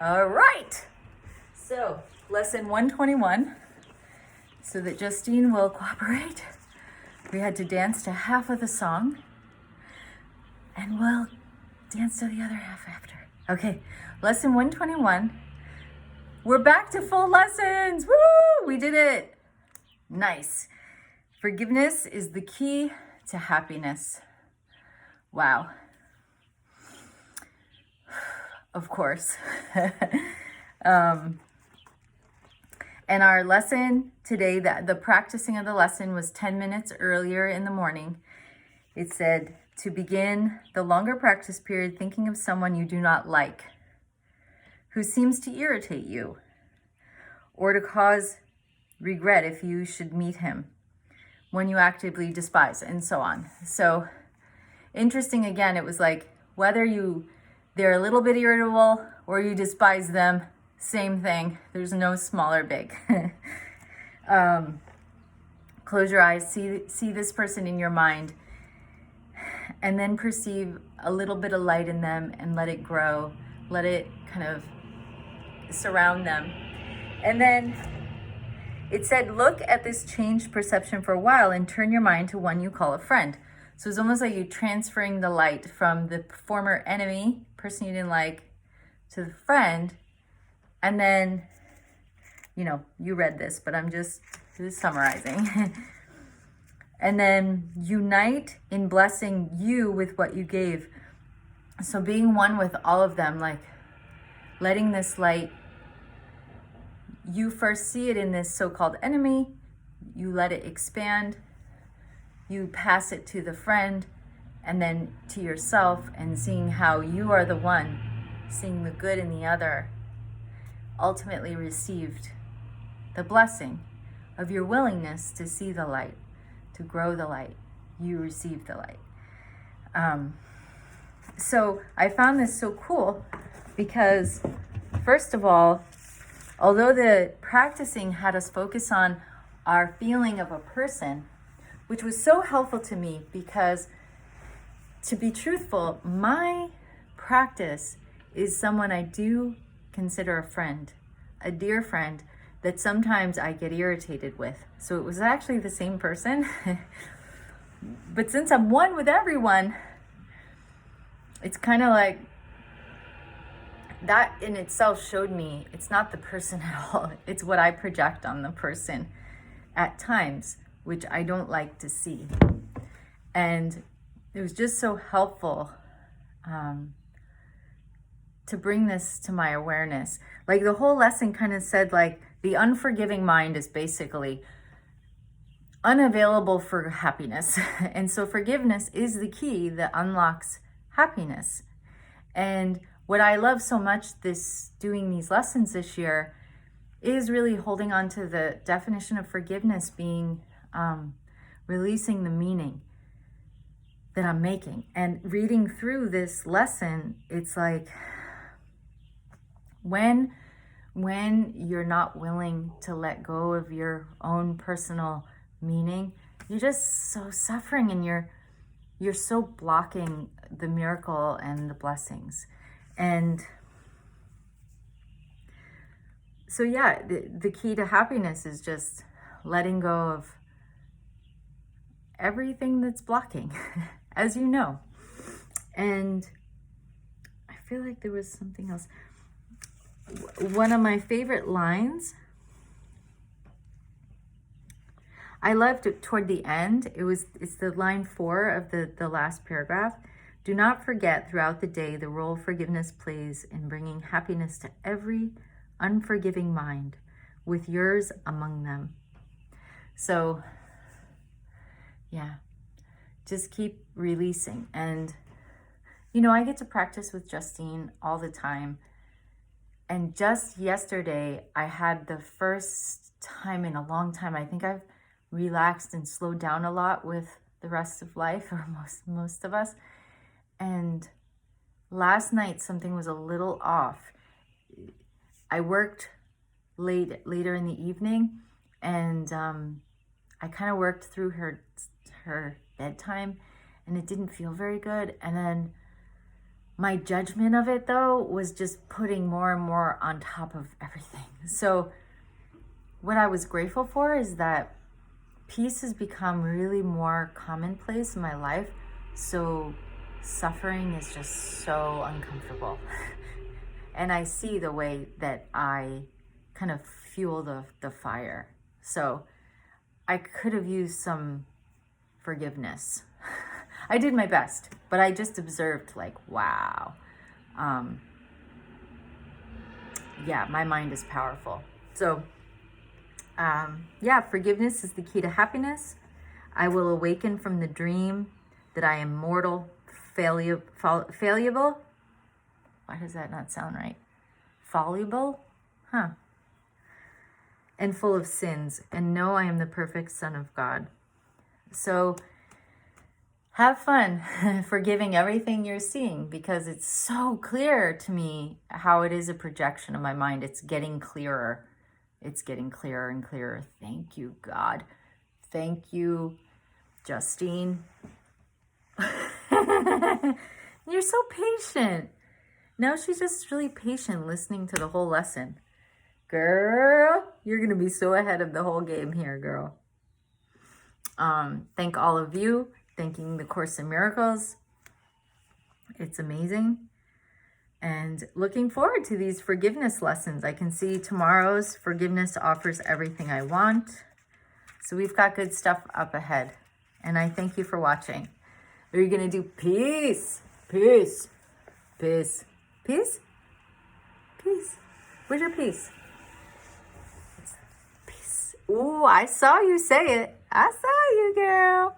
All right. So, lesson 121. So that Justine will cooperate, we had to dance to half of the song, and we'll dance to the other half after. Okay, lesson 121. We're back to full lessons. Woo! We did it. Nice. Forgiveness is the key to happiness. Wow. Of course. And our lesson today, the practicing of the lesson was 10 minutes earlier in the morning. It said to begin the longer practice period thinking of someone you do not like, who seems to irritate you, or to cause regret if you should meet him, when you actively despise, and so on. So interesting, again, it was like whether they're a little bit irritable or you despise them, same thing. There's no small or big. Close your eyes, see this person in your mind, and then perceive a little bit of light in them and let it grow. Let it kind of surround them. And then it said, look at this changed perception for a while and turn your mind to one you call a friend. So it's almost like you transferring the light from the former enemy, person you didn't like, to the friend. And then, you read this, but I'm just summarizing. And then unite in blessing you with what you gave. So being one with all of them, like letting this light, you first see it in this so-called enemy, you let it expand, you pass it to the friend, and then to yourself, and seeing how you are the one, seeing the good in the other, ultimately received the blessing of your willingness to see the light, to grow the light. You received the light. So I found this so cool because, first of all, although the practicing had us focus on our feeling of a person, which was so helpful to me because, to be truthful, my practice is someone I do consider a friend, a dear friend that sometimes I get irritated with. So it was actually the same person. But since I'm one with everyone, it's kind of like that in itself showed me it's not the person at all. It's what I project on the person at times, which I don't like to see. And it was just so helpful to bring this to my awareness. Like the whole lesson kind of said, like, the unforgiving mind is basically unavailable for happiness. And so forgiveness is the key that unlocks happiness. And what I love so much doing these lessons this year is really holding on to the definition of forgiveness being releasing the meaning that I'm making. And reading through this lesson, it's like when you're not willing to let go of your own personal meaning, you're just so suffering, and you're so blocking the miracle and the blessings. And so yeah, the key to happiness is just letting go of everything that's blocking, as you know. And I feel like there was something else. One of my favorite lines, I loved it toward the end. It's the line 4 of the last paragraph. Do not forget throughout the day the role forgiveness plays in bringing happiness to every unforgiving mind, with yours among them. So yeah, just keep releasing. And I get to practice with Justine all the time. And just yesterday, I had the first time in a long time, I think I've relaxed and slowed down a lot with the rest of life, or most of us. And last night, something was a little off. I worked later in the evening, and I kind of worked through her bedtime, and it didn't feel very good. And then My judgment of it, though, was just putting more and more on top of everything. So what I was grateful for is that peace has become really more commonplace in my life. So suffering is just so uncomfortable. And I see the way that I kind of fuel the fire. So I could have used some forgiveness. I did my best, but I just observed like, wow. Yeah, my mind is powerful. So yeah, forgiveness is the key to happiness. I will awaken from the dream that I am mortal, fallible. Why does that not sound right? Fallible? Huh. And full of sins, and know I am the perfect Son of God. So have fun forgiving everything you're seeing, because it's so clear to me how it is a projection of my mind. It's getting clearer. It's getting clearer and clearer. Thank you, God. Thank you, Justine. You're so patient. Now she's just really patient listening to the whole lesson. Girl, you're going to be so ahead of the whole game here, girl. Thank all of you. Thanking the Course in Miracles. It's amazing. And looking forward to these forgiveness lessons. I can see tomorrow's forgiveness offers everything I want. So we've got good stuff up ahead. And I thank you for watching. Are you going to do peace? Peace. Peace. Peace? Peace. Where's your peace? Peace. Ooh, I saw you say it. I saw you, girl.